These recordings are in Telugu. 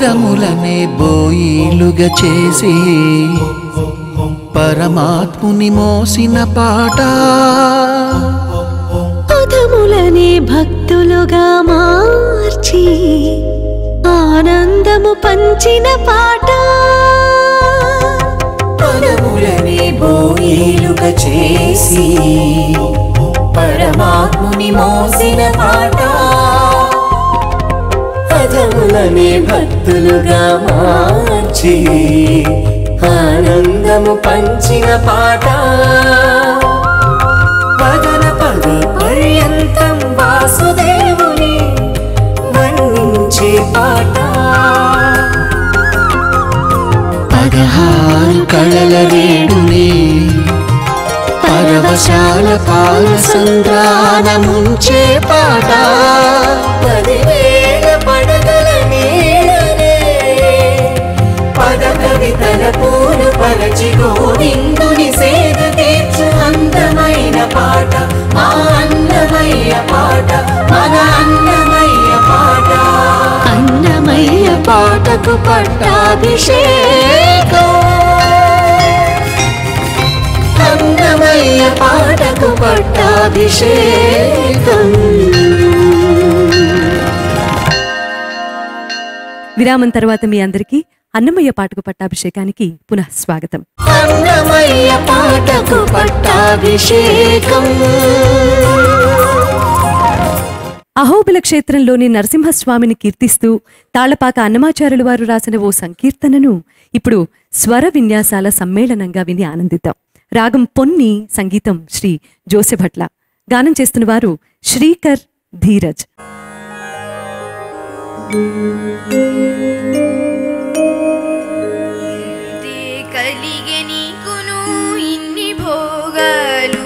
పదములనే బోయిలుగా చేసి పరమాత్ముని మోసిన పాట, పదములనే భక్తులుగా మార్చి ఆనందము పంచిన పాట, పదములనే బోయిలుగా చేసి పరమాత్ముని మోసిన పాట, పదములనే భక్తులుగా మార్చి ఆనందము పంచిన పాట, పదన పద పర్యంతం వాసుదేవుని వర్ణించే పాట, 16 కళల రేడుని పరవశాల పాల సంద్రాన ముంచే పాట, 10,000 పడగల నీడనే పద కవితల పూలు పరచి గోవిందుని సేద తీర్చు అందమైన పాట, మా అన్నమయ్య పాట, మన అన్నమయ్య పాట, అన్నమయ్య పాటకు పట్టాభిషేకం, అన్నమయ్య పాటకు పట్టాభిషేకం. విరామం తర్వాత మీ అందరికీ అన్నమయ్య పాటకు పట్టాభిషేకానికి పునః స్వాగతం. అన్నమయ్య పాటకు పట్టాభిషేకం. అహోబిల క్షేత్రంలోని నరసింహస్వామిని కీర్తిస్తూ తాళ్లపాక అన్నమాచార్యులు వారు రాసిన ఓ సంకీర్తనను ఇప్పుడు స్వర విన్యాసాల సమ్మేళనంగా విని ఆనందిద్దాం. రాగం పొన్ని, సంగీతం శ్రీ జోసెభట్ల, గానం చేస్తున్న వారు శ్రీకర్ ధీరజ్. కలిగే నీకును ఇన్ని భోగాలు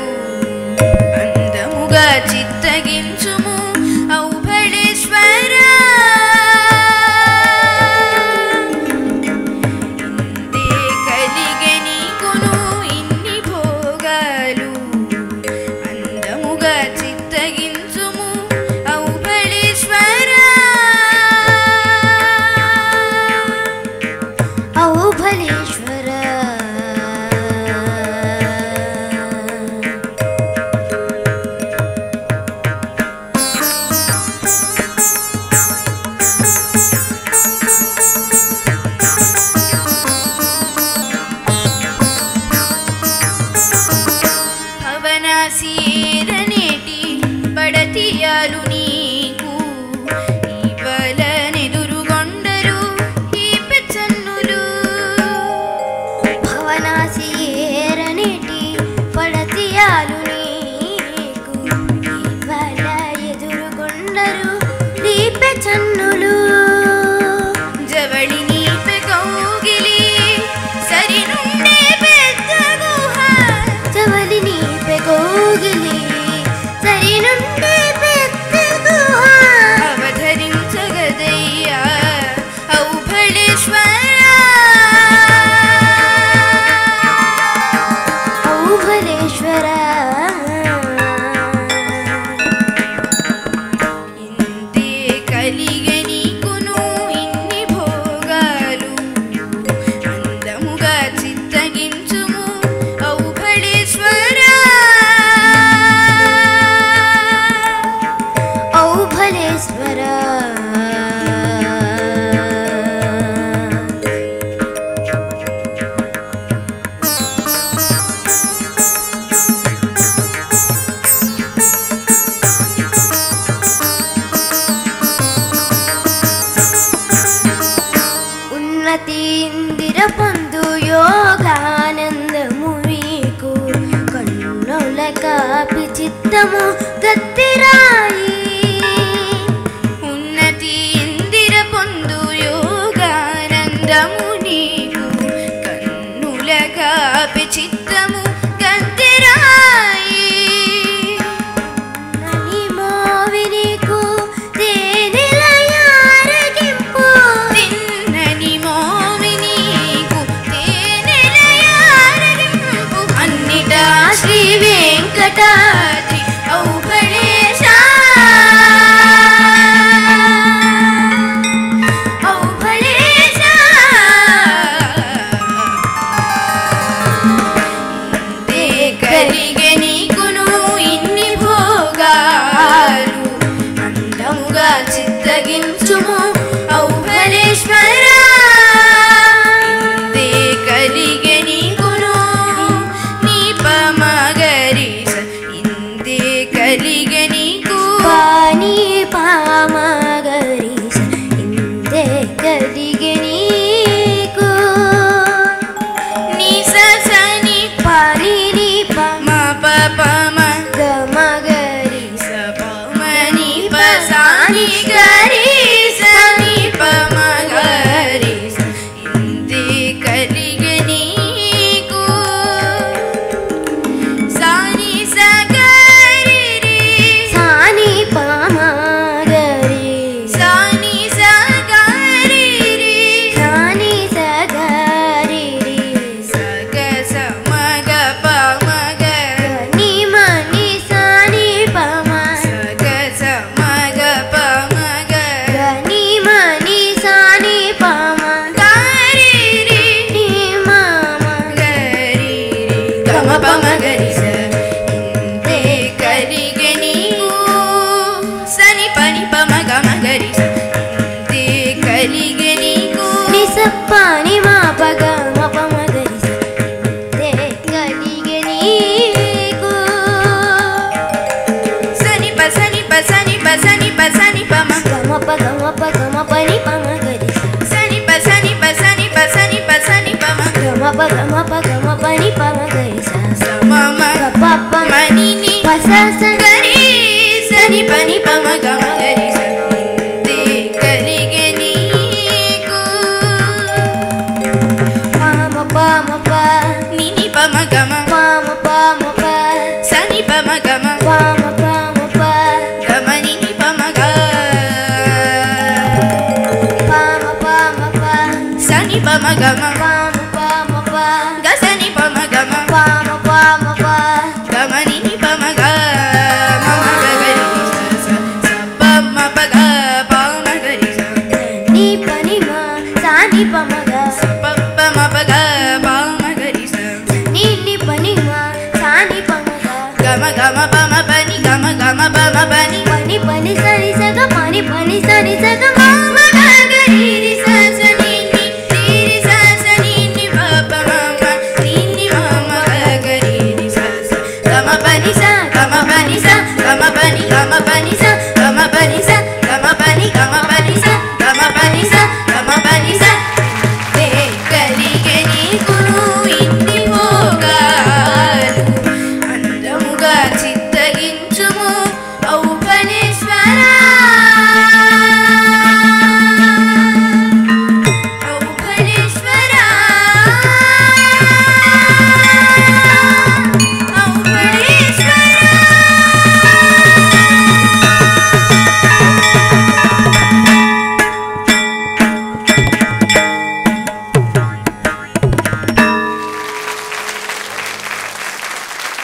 అందముగా చిత్తగించుము ఔభళేశ్వర, కలిగే నీకును ఇన్ని భోగాలు అందముగా చిత్తగించుము ఔభళేశ్వర, ఔభళేశ్వర. భవనాసీరనేటి పడతియాలు నీకు ఇవలనెదురుగొండరు ఈ పెచ్చన్నులు, భవనాసీరనేటి పడతియాలు నీకు ఇవాళ ఎదురుగొండరు దీపె చన్నులు, జవళి నీపె కౌగిలి సరి నుండే పెద్ద గుహ, జవలి నీపె కోగిలి సరి నుండి పెద్ద గుహ, అవధరించగదయ్యా ఔభళేశ్వర, ఔభళేశ్వర. ఇంతే కలిగే నీకును ఇన్ని భోగాలు అందముగా చిత్తగించుము ఔభళేశ్వర, ఔభళేశ్వర. ఉన్నతి ఇందిర పొందు యోగానందము మీకు కన్నుల కాపి చిత్తము గత్తిరాయి, ఉన్నతి ఇందిర పొందు యోగానందము నీకు కన్నుల కాపి చిత్తము గంతిరాయి, అని మోవి నీకు తేనెలయారగింపు, తిన్నని మోవి నీకు తేనెలయారగింపు, అన్నిటా శ్రీ వెంకటాద్రి ఔభళేశ, ఔభళేశ. గమ పమ గరి స ఇంతే కలిగే నీకు సని పని పమ గమ గరి స ఇంతే కలిగే నీకు నిసప్పని మా పగ మా పమ గరి స ఇంతే కలిగే నీకు సని ప సని ప సని ప సని ప సని పమ గమ పని పమ గరి స సని ప సని ప సని ప సని ప సని పమ గమ పని పమ గరి స సమమ పప్ప మని ని పస గరి సని పని పమ గమ గరి స ఇంతే కలిగే నీకు పామ ప నిని పమ గమ పామ ప సని పమ గమ పామ ప గమ నిని పమ గ పామ ప సని పమ గమ పామ ప గ సని పమ గమ పామ ప గమ నిని పమ గ మమ గ గరి స స పమ ప గ పమ గరి స నీ పని మా సాని పమ గ పమ ప గ పమ గరి స నీ పని మా సాని పమ గ గమ గమ పమ పని గమ గమ పమ పని పని సరి సగ పని సరి సగ మమ గ గరి రి స స ని రి స స ని ప పమ నిని మమ గ గరి రి స స గమ పని స గమ పని స గమ పని గమ పని స గమ పని స గమ పని గమ పని స గమ పని స గమ పని స తే కలిగే నీకు ఇన్ని భోగాలు అందముగా చిత్తగించుము ఔపనేశ్వర ఔపనేశ్వర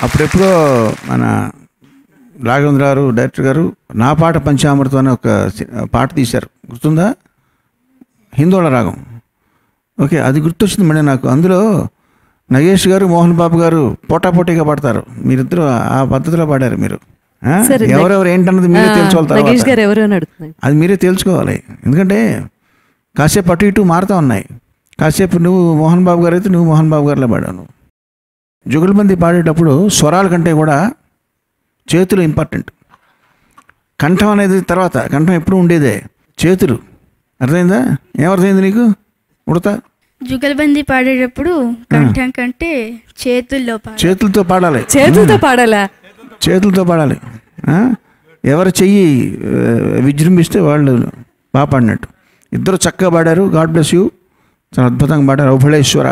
అప్పుడెప్పుడో మన రాఘవేంద్ర గారు డైరెక్టర్ గారు నా పాట పంచామృతం అనే ఒక పాట తీశారు, గుర్తుందా? హిందోళ రాగం. ఓకే, అది గుర్తొచ్చింది మళ్ళీ నాకు. అందులో నగేష్ గారు మోహన్ బాబు గారు పోటాపోటీగా పాడతారు. మీరిద్దరు ఆ పద్ధతిలో పాడారు మీరు. సరే, ఎవరెవరు ఏంటన్నది మీరే తేల్చుకోవాలి. నగేష్ గారు ఎవరు అని అడుగుతున్నాయి, అది మీరే తేల్చుకోవాలి. ఎందుకంటే కాసేపు అటు ఇటు మారుతూ ఉన్నాయి. కాసేపు నువ్వు మోహన్ బాబు గారు అయితే నువ్వు మోహన్ బాబు గారిలో పాడావు. జుగల్బందీ పాడేటప్పుడు స్వరాల కంటే కూడా చేతులు ఇంపార్టెంట్. కంఠం అనేది తర్వాత, కంఠం ఎప్పుడు ఉండేదే, చేతులు. అర్థమైందా? ఏమర్థమైంది నీకు ఉడతా? జుగల్బందీ పాడేటప్పుడు కంఠం కంటే చేతులతో పాడాలి. చేతులతో పాడాలా? చేతులతో పాడాలి. ఎవరు చెయ్యి విజృంభిస్తే వాళ్ళు బాగా పాడినట్టు. ఇద్దరు చక్కగా పాడారు. God bless you. చాలా అద్భుతంగా పాడారు. ఔభళేశ్వర.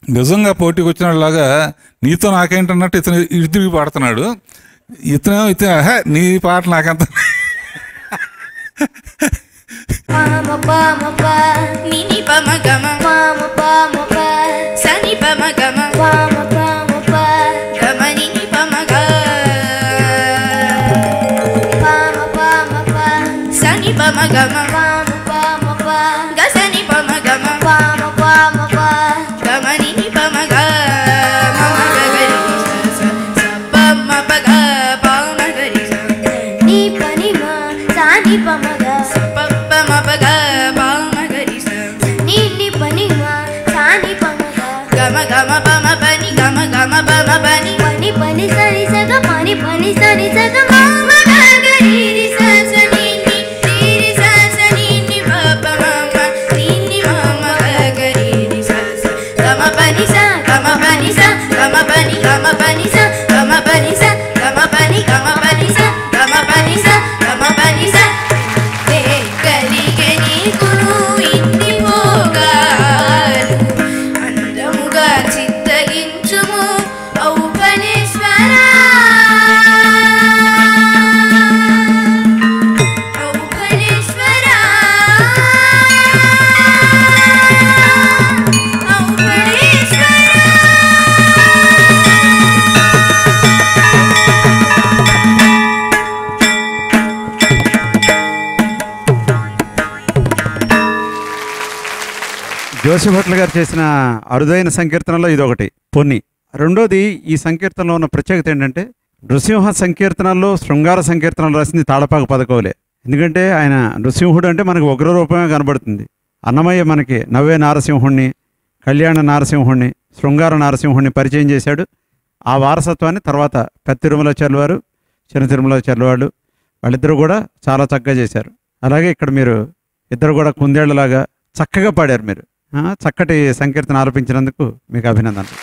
నిజంగా పోటీకి వచ్చినలాగా నీతో నాకేంటన్నట్టు ఇతను ఇడితిరిగి పాడుతున్నాడు. ఇతను నీ పాట నాకెంత నిని పమ గమ సని పమ గమ గమ నిని పమ గ సని పమ గమ గ సని పమ గమ గమ నిని పమ గ మమ గ గరి స స పమ ప గ పమ గరి స నీ పని మా సాని పమ గ పమ ప గ పమ గరి స నీ పని మా సాని పమ గ గమ గమ పమ పని గమ గమ పమ పని పని సరి సగ పని సరి సగ మమ గ గరి రి స స ని రి స స ని ప పమ నిని మమ గ గరి రి స స గమ పని స గమ పని స గమ పని గమ పని స గమ పని స గమ పని గమ పని స గమ పని స గమ పని స తే కలిగే నీకు ఇన్ని భోగాలు అందముగా చిత్తగించుము ఔపనేశ్వర ఔపనేశ్వర జోసి భట్ల గారు చేసిన అరుదైన సంకీర్తనలో ఇదొకటి. పొన్ని. రెండోది ఈ సంకీర్తనలో ఉన్న ప్రత్యేకత ఏంటంటే నృసింహ సంకీర్తనల్లో శృంగార సంకీర్తనలు రాసింది తాళపాక పదకవులే. ఎందుకంటే ఆయన నృసింహుడు అంటే మనకు ఉగ్రరూపమే కనబడుతుంది. అన్నమయ్య మనకి నవ్వే నారసింహుణ్ణి, కళ్యాణ నారసింహుణ్ణి, శృంగార నారసింహుణ్ణి పరిచయం చేశాడు. ఆ వారసత్వాన్ని తర్వాత పెద్ద తిరుమలాచార్యుల వారు, చిన్న తిరుమలాచార్యుల వాళ్ళు వాళ్ళిద్దరూ కూడా చాలా చక్కగా చేశారు. అలాగే ఇక్కడ మీరు ఇద్దరు కూడా కుందేళ్లలాగా చక్కగా పాడారు. మీరు చక్కటి సంకీర్తన ఆలపించినందుకు మీకు అభినందనలు.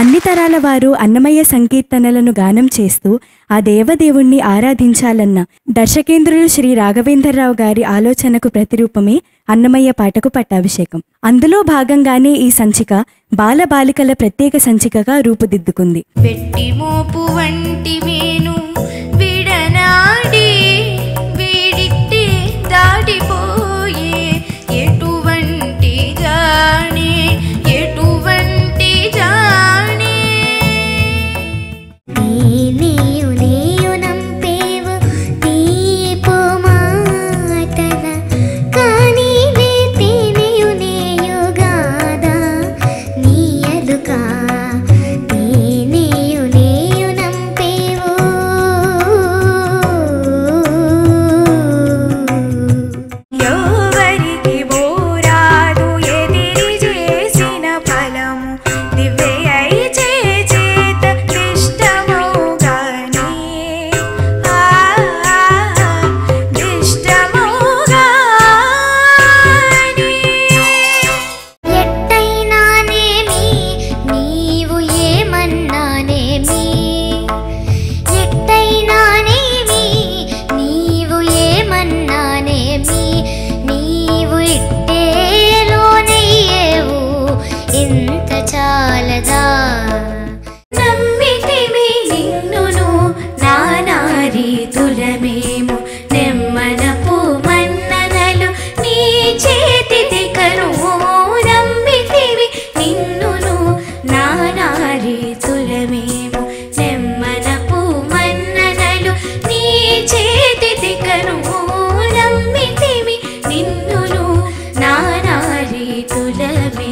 అన్ని తరాల వారు అన్నమయ్య సంకీర్తనలను గానం చేస్తూ ఆ దేవదేవుణ్ణి ఆరాధించాలన్న దర్శకేంద్రుడు శ్రీ రాఘవేంద్రరావు గారి ఆలోచనకు ప్రతిరూపమే అన్నమయ్య పాటకు పట్టాభిషేకం. అందులో భాగంగానే ఈ సంచిక బాలబాలికల ప్రత్యేక సంచికగా రూపుదిద్దుకుంది. వెట్టి మోపు వంటి మేను విడనాడి వీడిట్టి దాటిపోయే ఎటువంటి జానే ఎటువంటి జానే నీయు నీయు నంపేవు తీపు మాటల కానీ నీయు నీయు గాదా నీయలుకా నీయు నీయు నంపేవు ఎవరికి బోరాదు ఎదిరి చేసిన ఫలము దివ్యై చేత దిష్టమౌగానే దిష్టమౌగానే ఎట్టైనానేమి నీవు ఏమన్నానేమి ఎట్టైనానేమి నీవు ఏమన్నానేమి నీవు ఇట్టేలోనయ్యేవు ఇంత చాలదా నమ్మితిమి నిన్నును నానా రీతులమేము నెమ్మనపు మన్ననలు నీ చేతికను నమ్మితిమి నిన్నును నానా రీతులమేము నెమ్మనపు మన్ననలు నీ చేతికను నమ్మితిమి నిన్నును నానా రీతులమేము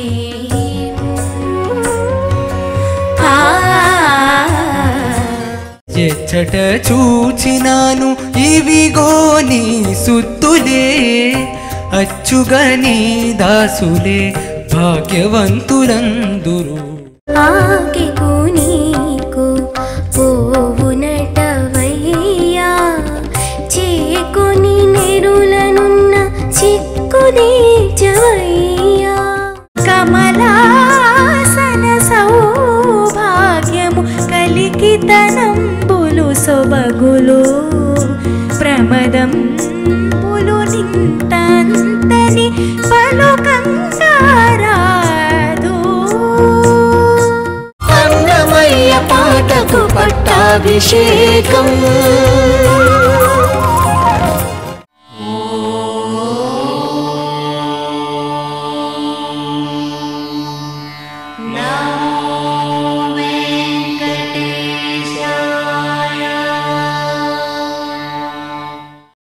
ఎచ్చట చూచినాను ఇవిగో నీ సుత్తులే అచ్చుగా నీ దాసులే భాగ్యవంతులందురు. ఆకెకు నీకు పోవునటవయ్యా చేకొని నెరులనున్న చిక్కుదీచవయ్యా కమలాసన సౌభాగ్యము కలికితనంబులు సొబగులు ప్రమదంబులు నింతంతని పలుకంగారాదు అన్నమయ్య పాటకు పట్టాభిషేకం